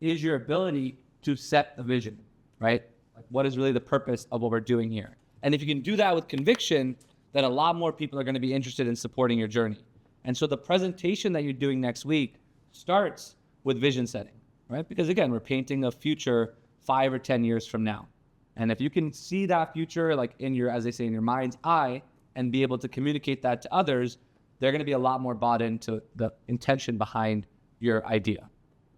is your ability to set a vision, right? Like, what is really the purpose of what we're doing here? And if you can do that with conviction, then a lot more people are going to be interested in supporting your journey. And so the presentation that you're doing next week starts with vision setting, right? Because again, we're painting a future 5 or 10 years from now. And if you can see that future, like in your, as they say, in your mind's eye, and be able to communicate that to others, they're going to be a lot more bought into the intention behind your idea,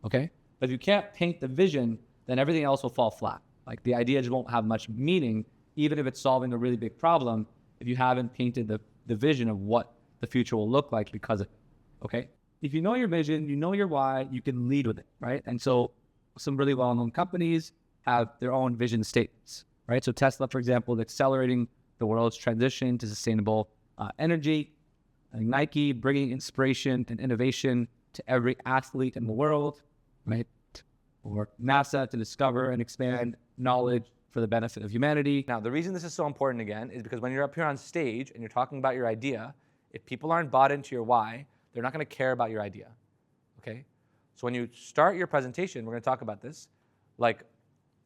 okay? But if you can't paint the vision, then everything else will fall flat. Like the idea just won't have much meaning, even if it's solving a really big problem, if you haven't painted the vision of what the future will look like because of it, okay? If you know your vision, you know your why, you can lead with it, right? And so some really well-known companies have their own vision statements, right? So Tesla, for example, is accelerating the world's transition to sustainable energy. And Nike bringing inspiration and innovation to every athlete in the world, right? Or NASA to discover and expand knowledge for the benefit of humanity. Now, the reason this is so important again is because when you're up here on stage and you're talking about your idea, if people aren't bought into your why, they're not going to care about your idea, okay? So when you start your presentation, we're going to talk about this, like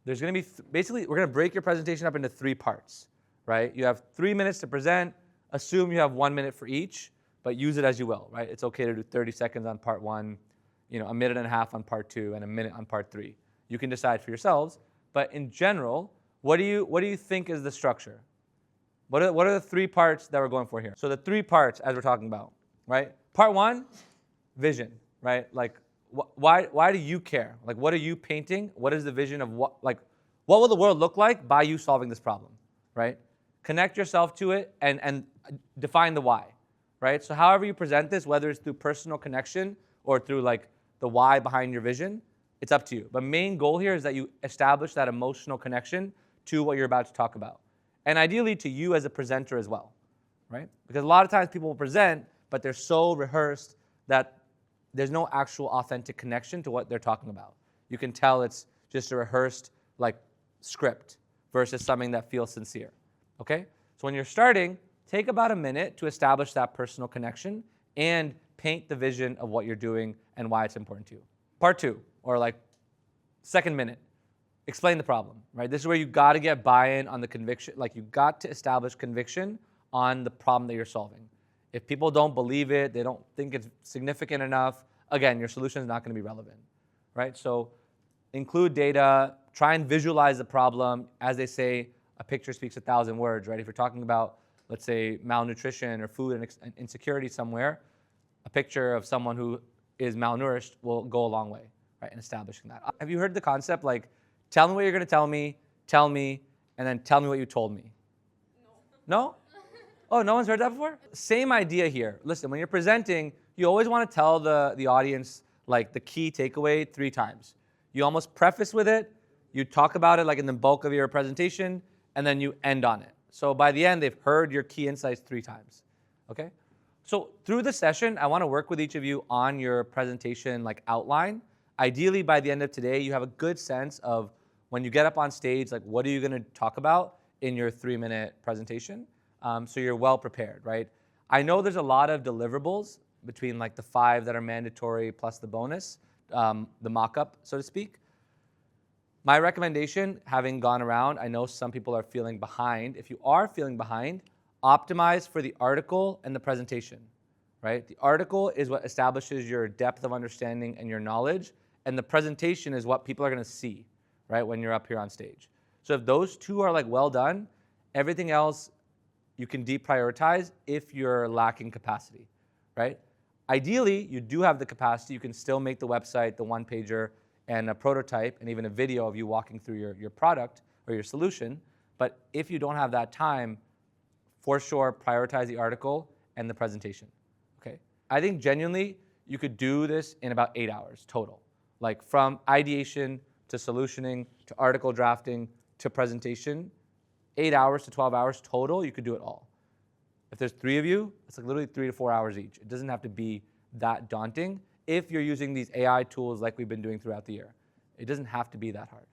there's going to be, basically, we're going to break your presentation up into 3 parts, right? You have 3 minutes to present, assume you have 1 minute for each, but use it as you will, right? It's okay to do 30 seconds on part 1, you know, a minute and a half on part 2, and a minute on part 3. You can decide for yourselves, but in general, what do you think is the structure? What are the 3 parts that we're going for here? So the 3 parts as we're talking about, right? Part 1, vision, right? Like, why do you care? Like, what are you painting? What is the vision of what will the world look like by you solving this problem, right? Connect yourself to it and define the why, right? So however you present this, whether it's through personal connection or through like the why behind your vision, it's up to you. But main goal here is that you establish that emotional connection to what you're about to talk about. And ideally to you as a presenter as well, right? Because a lot of times people will present, but they're so rehearsed that there's no actual authentic connection to what they're talking about. You can tell it's just a rehearsed like script versus something that feels sincere, okay? So when you're starting, take about a minute to establish that personal connection and paint the vision of what you're doing and why it's important to you. Part 2, or like 2nd minute, explain the problem, right? This is where you got to get buy-in on the conviction, like you got to establish conviction on the problem that you're solving. If people don't believe it, they don't think it's significant enough, again, your solution is not going to be relevant, right? So include data, try and visualize the problem. As they say, a picture speaks 1,000 words, right? If you're talking about, let's say, malnutrition or food and insecurity somewhere, a picture of someone who is malnourished will go a long way, right, in establishing that. Have you heard the concept, like, tell me what you're going to tell me, and then tell me what you told me? No? No? Oh, no one's heard that before? Same idea here. Listen, when you're presenting, you always want to tell the audience like the key takeaway 3 times. You almost preface with it, you talk about it like in the bulk of your presentation, and then you end on it. So by the end, they've heard your key insights 3 times, okay? So through the session, I want to work with each of you on your presentation like outline. Ideally, by the end of today, you have a good sense of when you get up on stage, like what are you going to talk about in your 3-minute presentation? So you're well prepared, right? I know there's a lot of deliverables between like the 5 that are mandatory plus the bonus, the mock-up, so to speak. My recommendation, having gone around, I know some people are feeling behind. If you are feeling behind, optimize for the article and the presentation, right? The article is what establishes your depth of understanding and your knowledge, and the presentation is what people are going to see, right, when you're up here on stage. So if those 2 are like well done, everything else you can deprioritize if you're lacking capacity, right? Ideally, you do have the capacity. You can still make the website, the 1-pager, and a prototype, and even a video of you walking through your product or your solution. But if you don't have that time, for sure, prioritize the article and the presentation, okay? I think genuinely, you could do this in about 8 hours total. Like from ideation to solutioning to article drafting to presentation, 8 hours to 12 hours total, you could do it all. If there's 3 of you, it's like literally 3 to 4 hours each. It doesn't have to be that daunting if you're using these AI tools like we've been doing throughout the year. It doesn't have to be that hard.